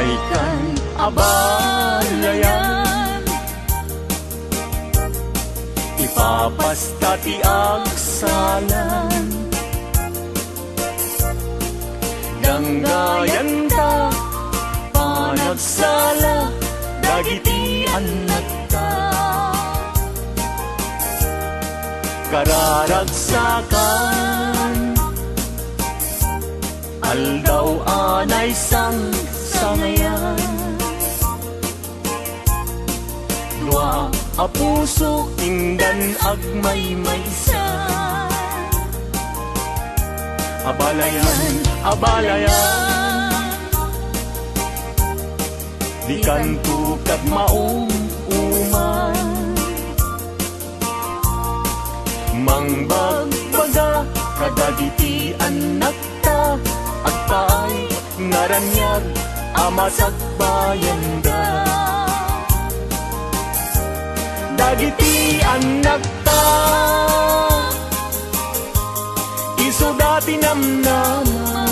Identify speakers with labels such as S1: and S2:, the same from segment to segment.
S1: ay kan abalayan. Ipapasta ti agsalan, ganggayan ta panagsala, dagiti anak ta. Kararagsakan, aldaw anay sangayan. Dua a puso ingdan agmaymaysa, abalayan, abalayan. Di kanto kat mauman, mangbagbaga kadagiti anak ta, at paay naranyag amasakbayan da. Dagiti anak ta, iso dati namnama,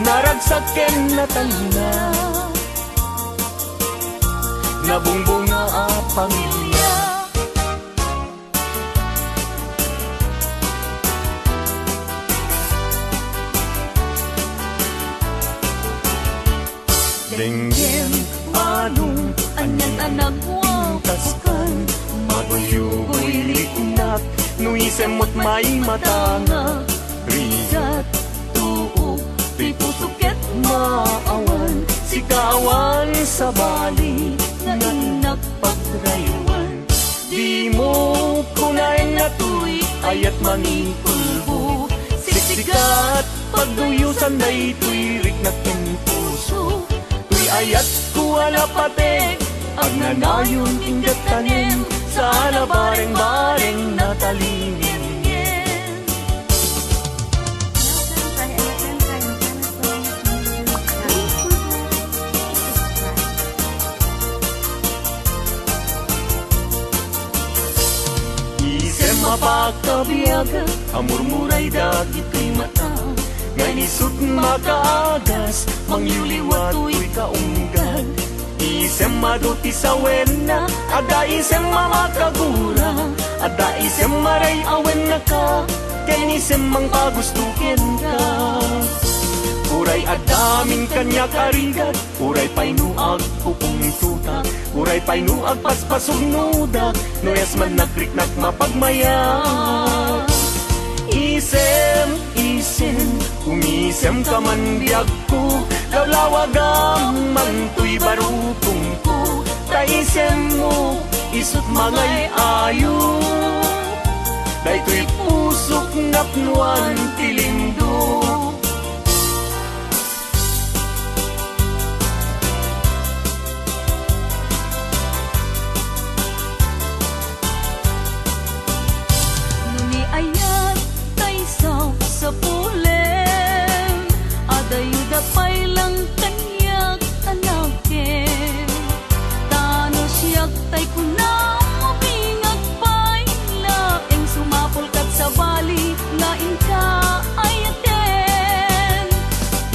S1: naragsaken na tanda, nabungbunga a pamilya. Denggem anong anyan anak wakaskan, maguyugoy liknak, nuisemot may matanga, rigat tuo, tuy pusuket maawan, sikawan sa bali, nganak pagraywan. Di mo kunain na tuy, ayat manikulbo, siksikat pagduyusan na ito'y riknak in puso. Ayat ko alapate, agnanayon ingat tanim, sana bareng-bareng natalingin. Isem mapakabiyaga, amurmuray dagito'y mata,ganisut makaagas, mangyuliwat u'y kaunggad. Isem maduti sa wena, ada isem mamakagura, ada isem maray awen na ka, kenisem mang pagustukin ka. Uray adaming kanya karigat, uray painuag pupung tutak, uray painuag paspasog nudak, noyas man nagriknak mapagmaya. Isem, umisem ka man biyag ko, lawlawagam man tuy barupong ko. Taisem mo, isut mangay ayo, daytoy pusok napnuan tilindo.
S2: Nuni ayat sa pulem, adayuda pailang kanyak anakin, tano siyak tay kunang mabingag paila, eng sumapol kat sa bali, lain ka ayaten.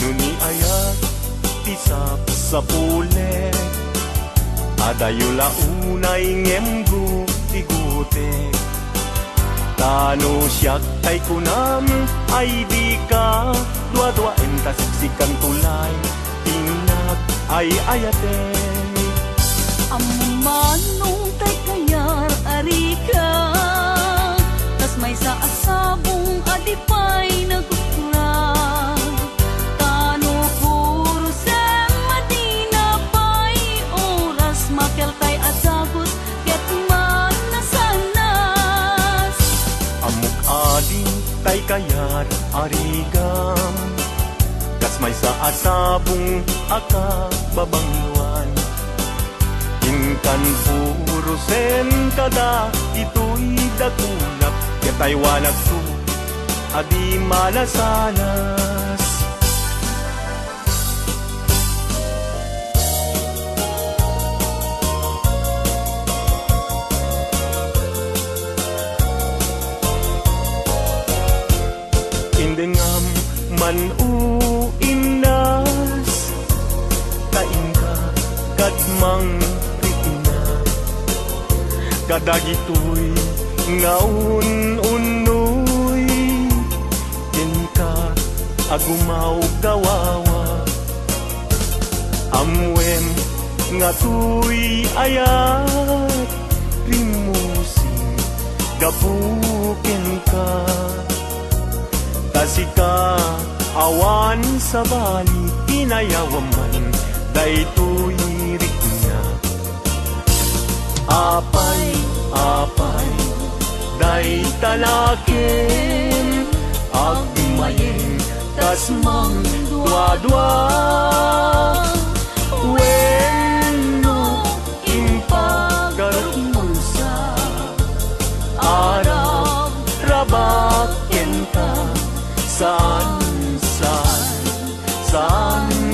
S1: Nuni ayat tisap sa pulem, adayula unay ngemgu tigutek. Tano siyak tay kunam ay di ka, dua-dua entas sikan tulay, tingnak ay ayaten.
S2: Amanong tay kayar arika, tas may sa asabong adipay nagukra. Tano puro sem madina pay oras, makel tay asagot ket man nasanas.
S1: Amok ading tay kayar arigam, kas may sa asabong aka babangwan. Ingkan puro sen kada, ito'y dakunap, ketay wanag to, adi malasanas. Indengam man uina, kadagitoy nga ununoy ka agumaw gawawa amwen nga tuy ayat rimusing gabuken ka tasika awan sa bali pinayawaman daytoy rikna apay day talakin agmayeng tas mang dua-dua wenno impagarumun sa arab rabaken ka saan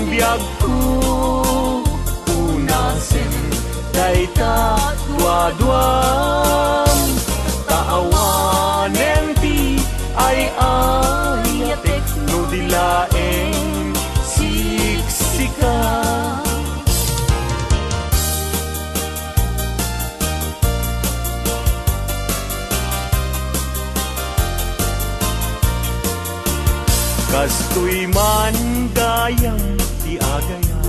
S1: biag ko unasen dayta dua-duam taawanen ti ay ayatek no dilaeng siksika kastoy man gayang ti agaya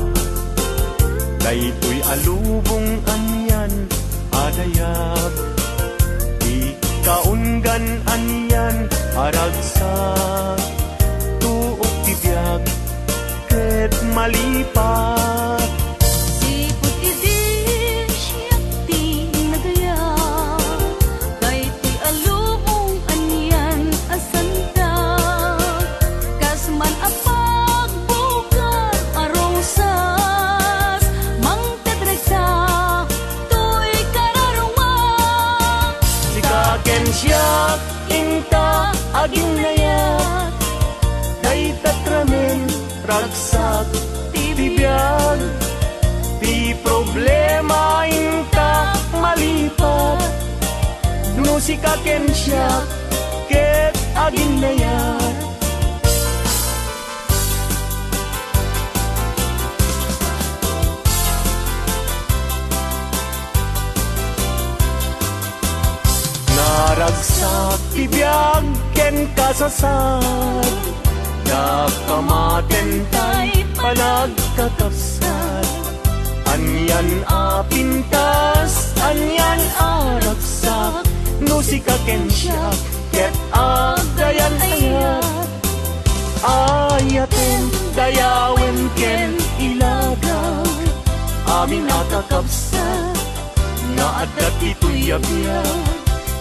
S1: daytoy alubong anyan adayag di kaunggan anyan aragsak tuok ti biag ket malipat
S2: sipot idin siyak ti nagaya daytoy alubong anyan asanta kasman apag bukar arosas mangtedreksa toy kararumang
S1: sikaken siyak inta aging nayat day tatramen ragsak ti bibiyag ti problema inta malipat no sikaken siyak ket aging nayat naragsak ti biag ken kasasad dakamaten tay panagkakapsat anyan apintas anyan aragsak no sikaken siya ket agayan ayat ayaten dayawen ken ilagaw amin akakapsat nga adat ito'y abiyag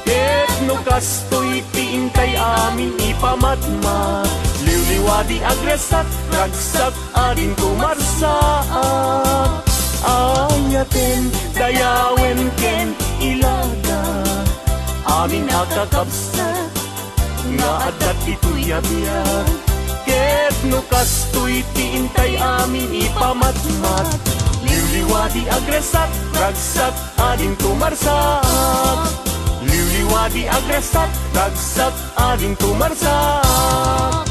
S1: ket no kastoy ti intay amin ipamatma liwliwadi agresak ragsak adin kumarsaak ayaten dayawen ken ilaga amin akakapsat nga adat ito'y abiyag ket no kastoy ti intay amin ipamatmat liwliwadi agresak ragsak adin kumarsaak liwliwadi agresak ragsak adin kumarsak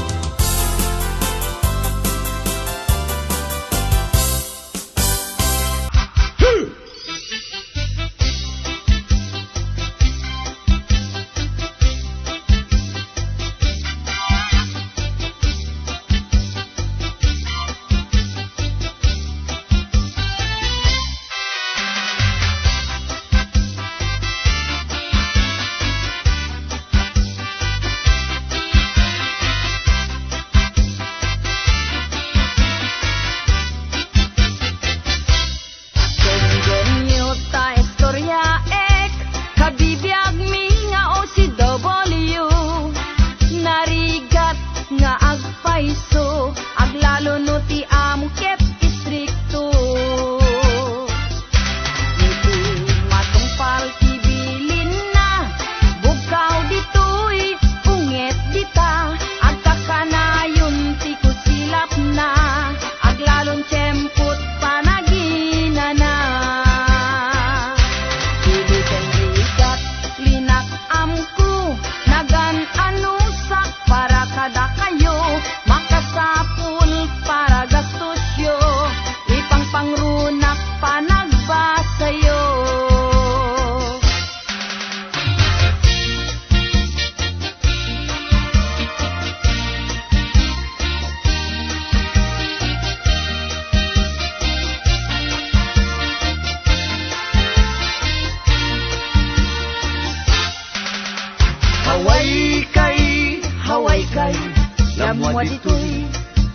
S1: ditoy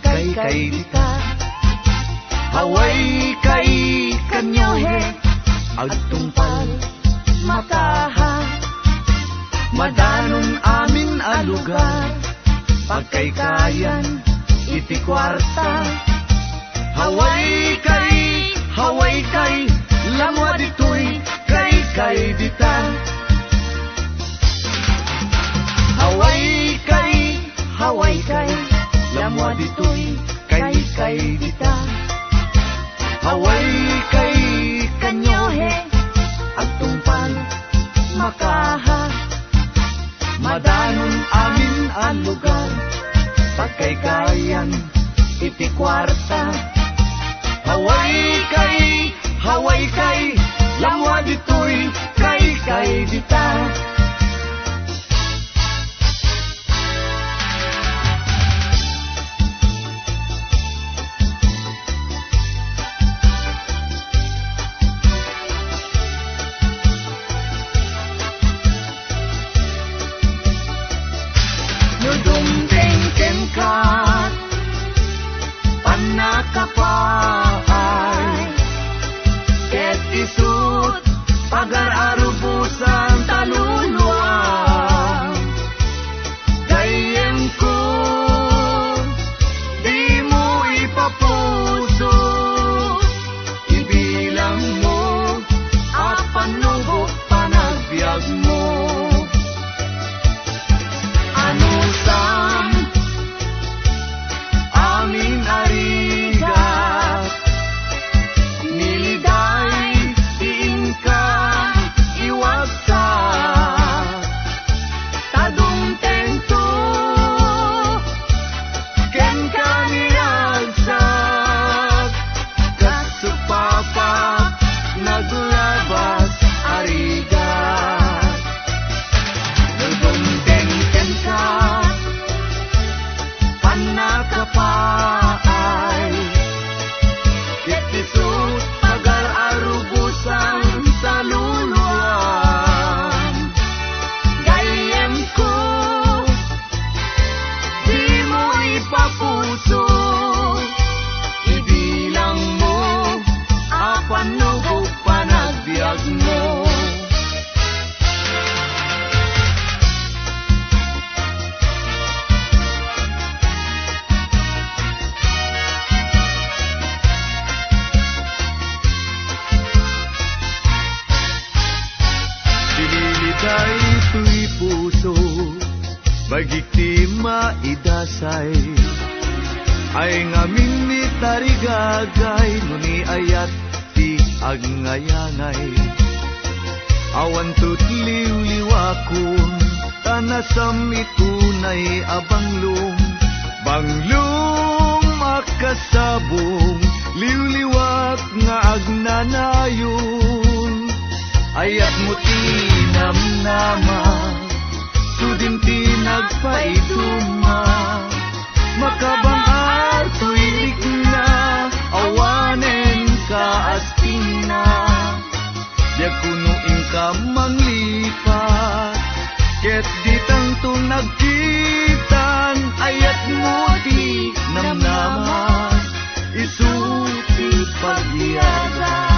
S1: kay dita. Haway kay kanyohe agtungpal makaha. Madanon amin a lugar pagkaykayan iti kwarta. Haway kay lamwa ditoy kay dita. Haway kay lamwa ditoy kay dita. Haway kay kanyohe agtungpal makaha. Madanon amin ang lugar pagkaykayan iti kwarta. Haway kay lamwa ditoy kay dita. Panakapaay ket isut pagar-arubusan taluluan. Gayem ko di mo ipapuso, ibilang mo apanubok panagbiag mo. Ano sam amin arigat niliday diin ka iwagsak. Tadong tento ken ka niragsak. Kasupapa naglabas arigat. Tadong ken ka panakapaay ket isut pagar-arubusan taluluan. Gayem ko di mo ipapuso, ibilang mo apanubok panagbiag mo. Dililiday tuy puso bagiti maidasay. Ay ngamin ni tarigagay nuni ayat ti agngayangay. Awan tutliw-liwakon tanasam itunay abanglong. Banglong makasabong liw-liwak nga agnanayon. Ayat mo tinamnama sudin ti nagpaiduma. Makabangar tuilik na awanen ka astina. Diag kuno ingka manglipat ket ditang to nagkitan. Ayat mo ti namnamas isuti pagbiyaga.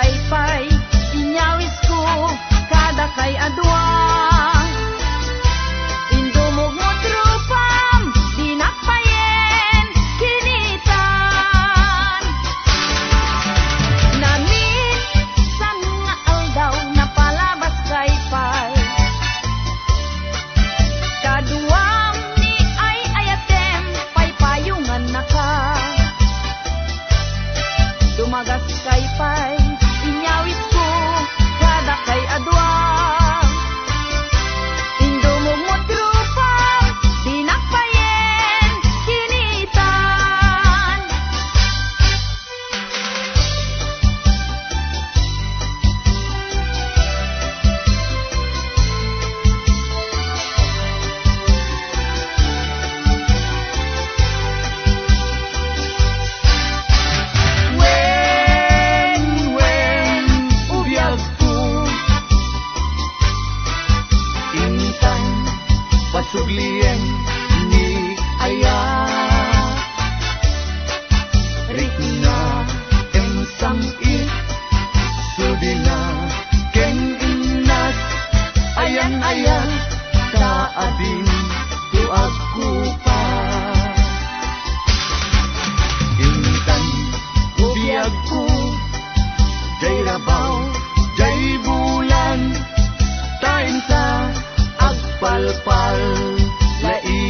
S2: kaypay inyawis ko kada kay adwang indumog mo trupam dinakpayen kinitan namin sa mga aldaw na palabas kaypay kaduwang ni ay ayatem paypayungan na ka dumagas kaypay inyawis ko kada kay adwang indumog mo trupang dinakpayen kinitan Wen ubiyag ko intan pasuglien ni aya rikna ensang it sudina ken innas ayan kaadin tu aku pa intan ubiyag ko jay rabaw jay bulan tayo sa agpalpal lai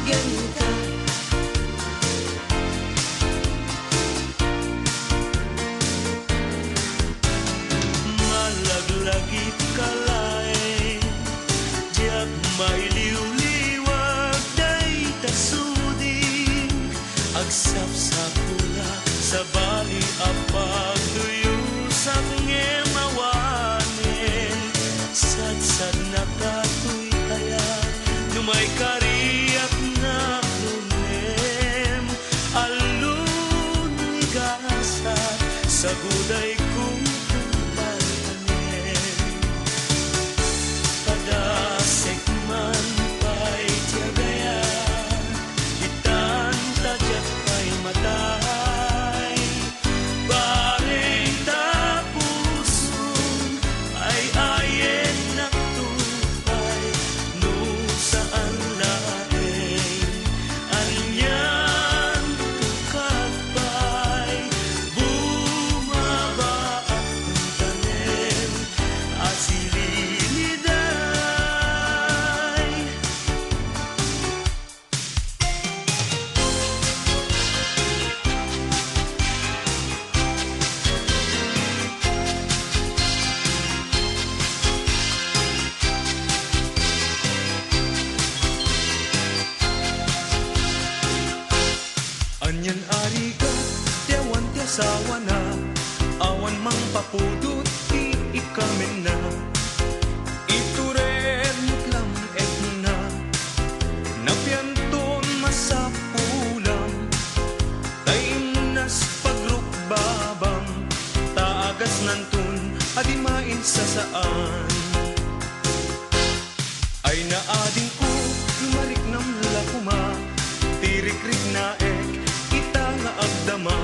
S1: bigyan ka. Malaglagit kalain, diyak mailiw-liwag day tasudin, agsap sa pula sa bali apag tuyo sa ngemawanin, sad-sad na katoy kaya numay kariyak na lunem, alun igasat sa guday kong kumpalpanin, padasek man pa'y tiyagaya, itan tadyak pa'y matay, bareng tapusun ay ayen naktupay, no saan laeng anyan tukad pa'y bumaba akong tanem at sililiday. Anyan ariga, tiyawan tiyasawa na, awan mang papudot, ti ikamin na. Ituren mutlam et na, napianton masapulam, taimunas pagrukbabam, taagas nantun, adimain sa saan. Ay naading ko, lumarik nam lakuma, tirik-rik na ek, ita nga agdama.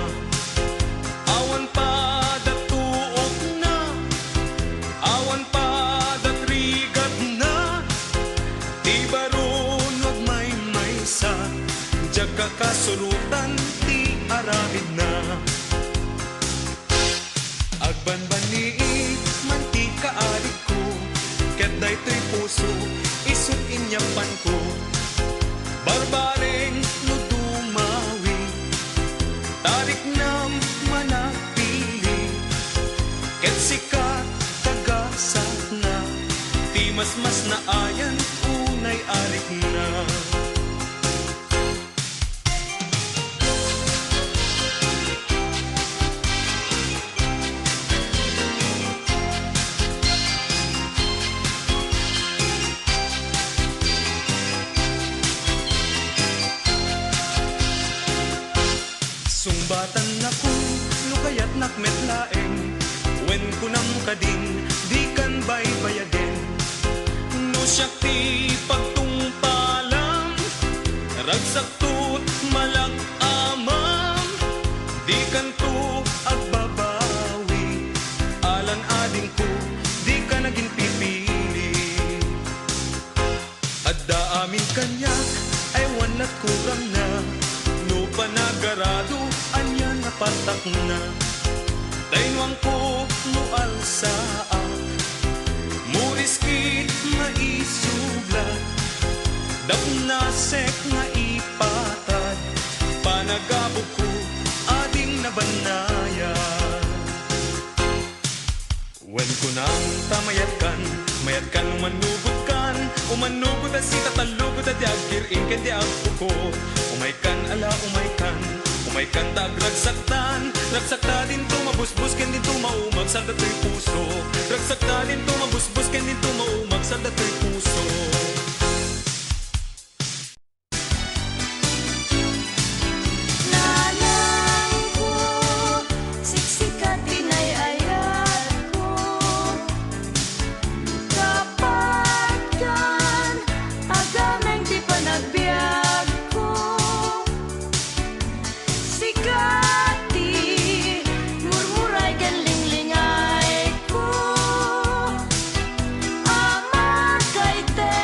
S1: Awan pa datuok na, awan pa datrigat na, ti baron wag may maysa, diyak kakasurutan, ti aramid na. Agbanbaniit, mantika adik ko, ket daytoy puso, isut inyapan ko, barbareng no dumawi, tarik nam manapili, ket sikat tagasat na, ti mas na ayan unay arik na. Sungbatan ako, lukayat nakmetlaeng, wen kunam kading, di kan baybayaden. No siyak ti pagtungpalam, ragsak tut malak amam, di kan tu agbabawi, alan ading ko, di ka naging pipili. Adda amin kanyak, ay wanat kurang na, no panagarado, anya napatak na. Tainwang ko mual saak, muriski maisuglat, dapnasek nga ipatad, panagabog ko ading nabanaya. Wen ko nang tamayat kan manugod kan, umanugod at sita talugod at yagkirin ken di agpuko. Umay kan ala umay kan tagragsaktan, ragsakta din to mabusbus ken din to maumag sa datoy puso, ragsakta din to mabusbus ken din to maumag sa datoy puso.
S2: Amar kay te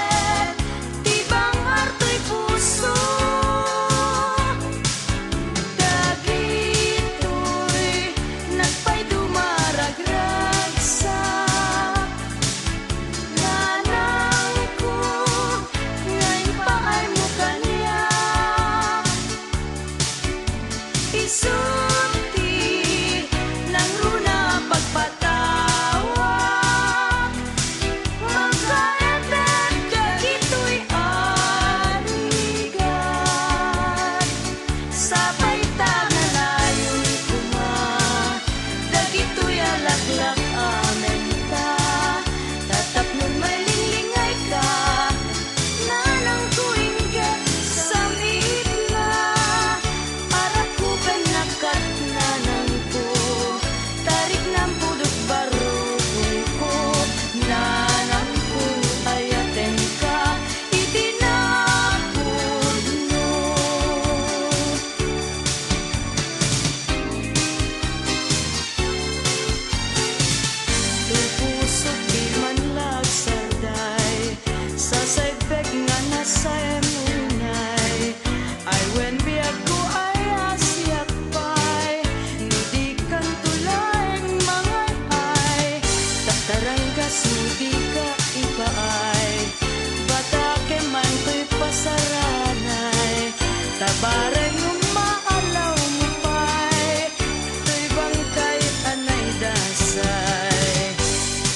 S3: Sabaran yung maalaw mo pa'y to'y bangkay anay dasay.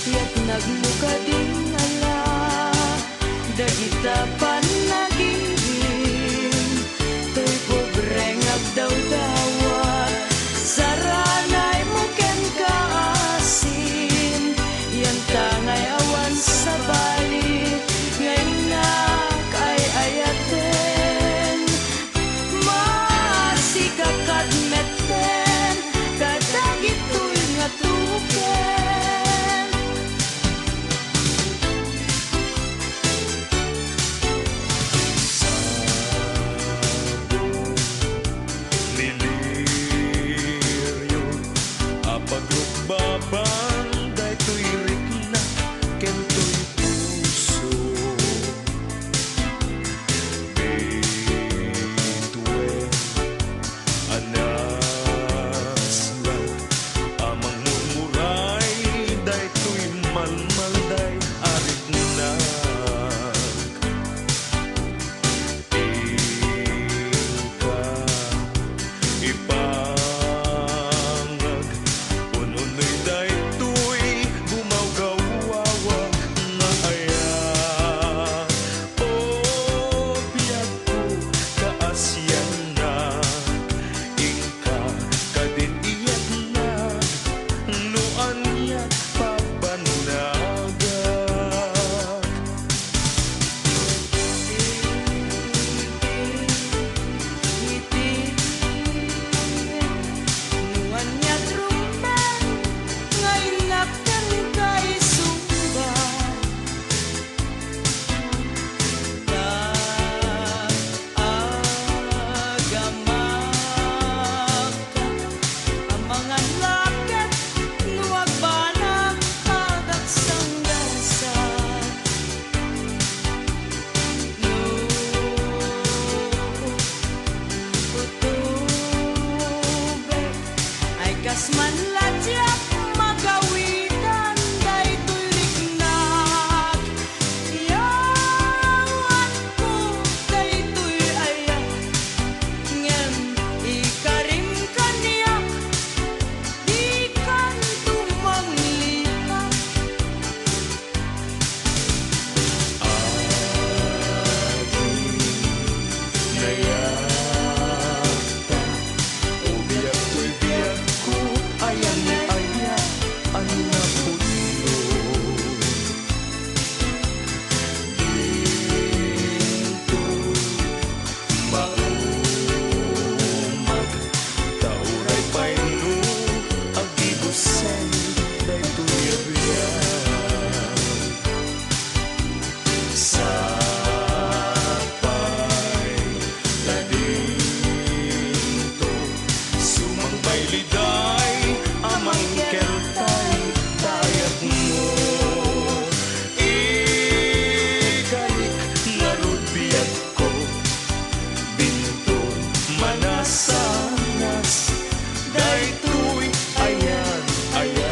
S3: Yak nagmuka din ala, dagita panagirim, to'y pobreng agdaw-dawat, saranay mo ken kaasin, yan tangay awan sa bali, ngay na kay ayaten, masikakad meten, kadagito'y nga tuken.
S1: Liliryo apagrukbaban daytoy rikna kentoy puso bituen anaslat amang murmuray daytoy malmalday arikna ipangag ununoy daytoy gumawgawawa nga aya o biyag ko kaasyan na ingka kadin iyat na nuan yat pabanaga
S3: Nuan niya trumen, ngay nakten kay sumba. Agamak ang mga laket, nuwag banang agak sanggasan. Utubek ay kasman ladyak magawitan daytoy riknak. Yawan ko daytoy ayak ngem ikarim kaniyak di kan tumanglipak.
S1: nayakta o biyag to'y biyag ko ayan ni aya ano na puno ginto maumag tauray painu agibusen daytoy biyag sapay ladinto sumang bayliday amang keltay tayat mo ikalik narud biyag ko binto manasanas daytoy ayan ayan.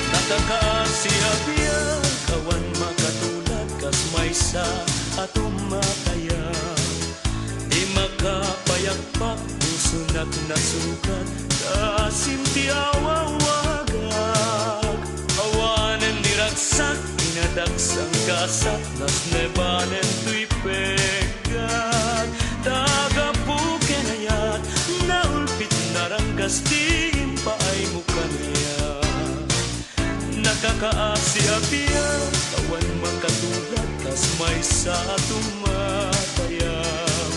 S1: Nakakaasiya kawan makatulad kas may sa atong mataya di makapayagpak puso't nasukat kasinti awawagag awanen diragsak inadagsang kasat nas nebanen tuy pegat tagapuken ayat naulpit naranggas tim paay mo kaniya nakakaasiya kawan makatulad kas may sa tumatayang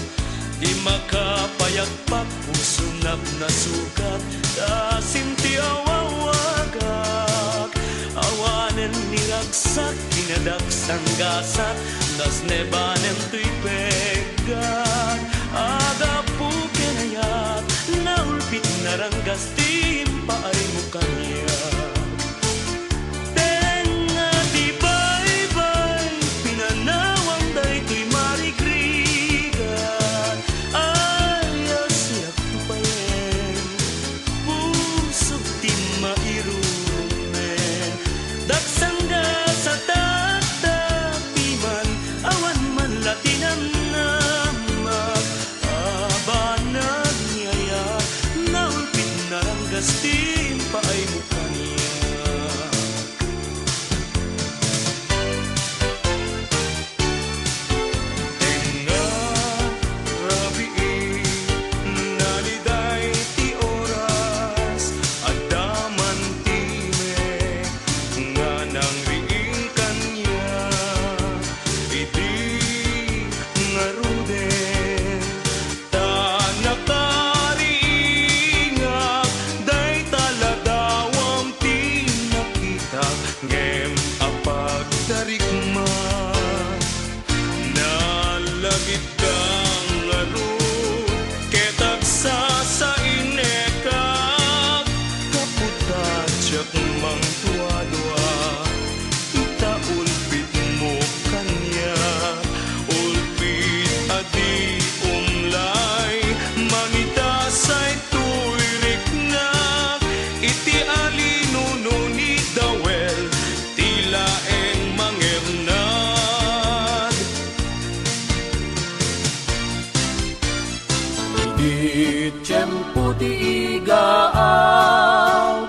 S1: di makapayagpak puso't nasukat kasinti awawagag awanen niragsak inadagsang gasat nas nebanen tuy pegat agapuken ayat naulpit naranggas tim paay mo kaniya di bye-bye pinanawang daytoy marigrigan
S4: Iti tiyempo ti igaaw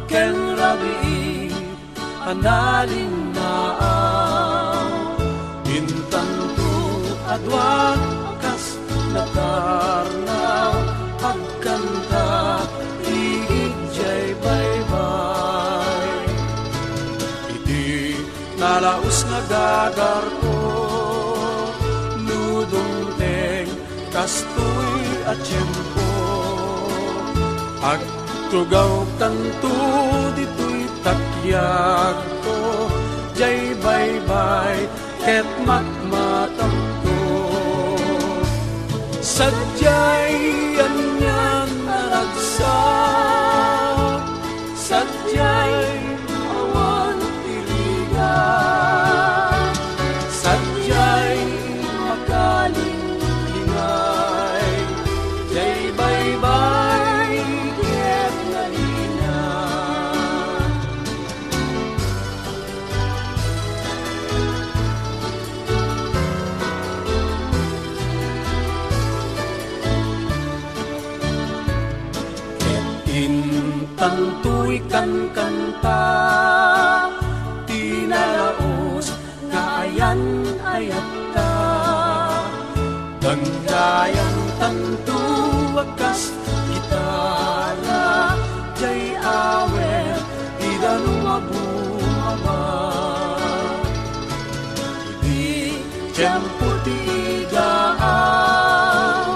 S4: ken rabii analin naaw intanto adwan kas natarnaw agkanta igijay baybay iti nalaus nga gagar ko nudong kastoy at tiyempo agtugaw kanto dito'y takyag ko jay baybay ket matmatamto sadyay anyan naragsak sadyay awan tiligan sadyay makaling jay baybay ket nalina ket intantoy kan kanta tinalaos nga ayan ayat ta dagdayan tanto wakas gitara jay awer idan mabumaba idi tiyempo ti igaaw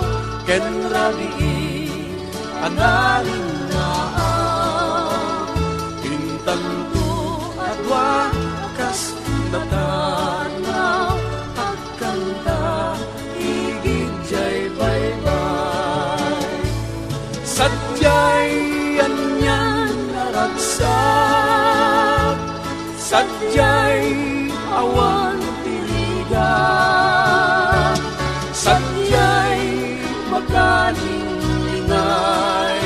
S4: ken rabii analin naaw intanto adwa kas natarnaw agkanta igijay baybay sadyay anyan naragsak sadyay awan tiligan sadyay magaling lingay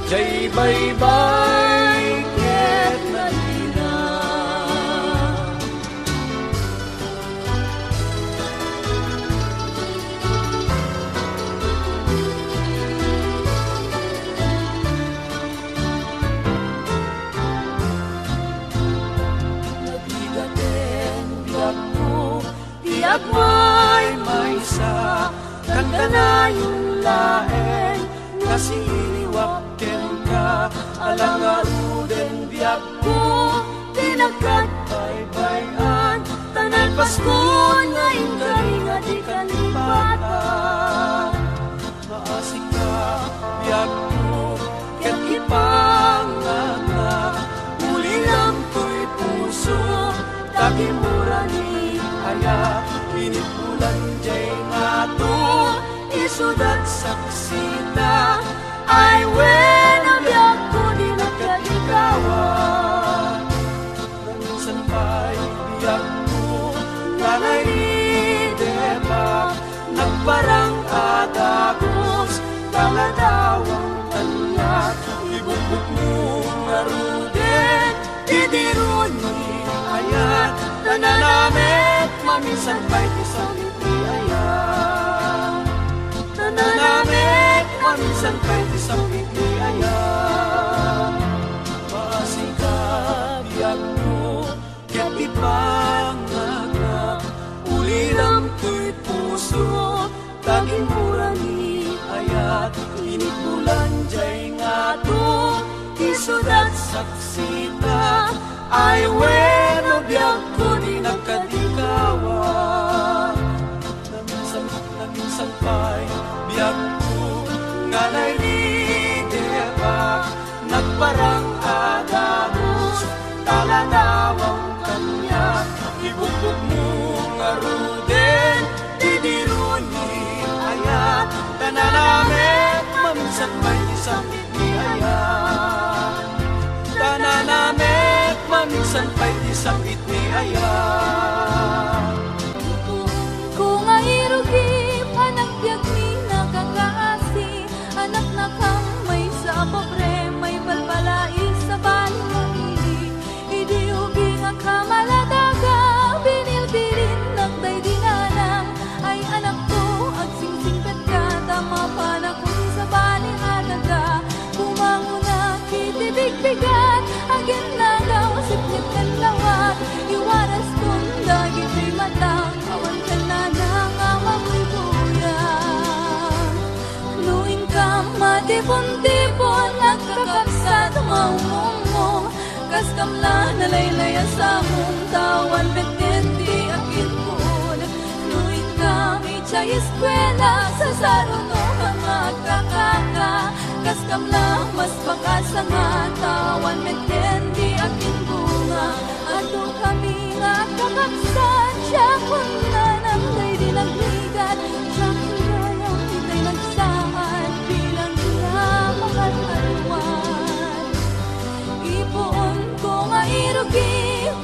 S4: jay baybay ket nalina tiyak may sa kandanayon laeng nasiliwakken ka alangaruden biyak ko tinagkat baybayan tanan paskon nga ingari nga di kalipatan maasik ka biyak ko ket ipanganga uli lang ko'y puso tagimurani aya pinipulan jay nga to isudat saksita ay wen ang biyak ko di nagkadikawan minsan pa'y biyak ko kanay idepa nagparang adagos kaladawang tanyak ibubuk mo nga ruden idiruni ayat tananamet mamisan pa'y isang iti ayat tananamet mamisan pa'y isang iti ayat maasikat biyak mo ket ipangagap uliram ko'y puso taging murani ayat inipulan jay nga to isudat saksita ay weno biyak ko di nagkadikawan naminsan pa'y biyak ko nga nairideba nagparang agamos talanawang kanya ibubog mo nga ruden didiruni ayat tananamet maminsan pa'y isang iti ayat tananamet maminsan pa'y isang iti ayat
S2: Kung airugip anak biag ni nakakaasi anak na kamay sa pobre may balbalai sa balwai idi ubi nga kamaladaga binilbirin nagday dinanang ay anak ko agsingsing kat ka tama pa na ko
S3: tipon-tipon nagkakapsat maumong kas kamla nalaylaya sa mong tawan betenti akin kun nuin kami sa eskwela sa saruno mga kakaka kas kamla mas bakas nga tawan betenti akin bunga ato kami nga kakapsat siya kun nanang day dinagligat siya kun nanang day nagsaan bilang na makalhalwan ipuon ko nga irugi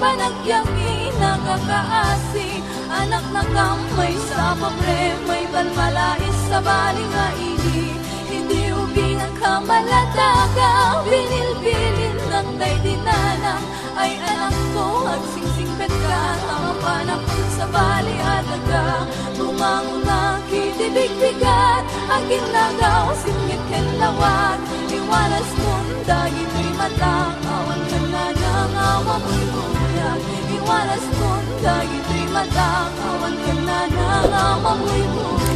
S3: panagyami nakakaasi anak na kamay sa papre may balmalais sa bali nga hindi ubing ang kamalataga binilbilin ng day dinanang ay anak ko agsingsingpet ka ang panapon sa bali at aga bunga kitibig-bigat ang ginagaw singit kenlawag iwanas kong dagito'y matang awan ka na nangawa mo'y buyag iwanas kong dagito'y matang awan ka na nangawa mo'y buyag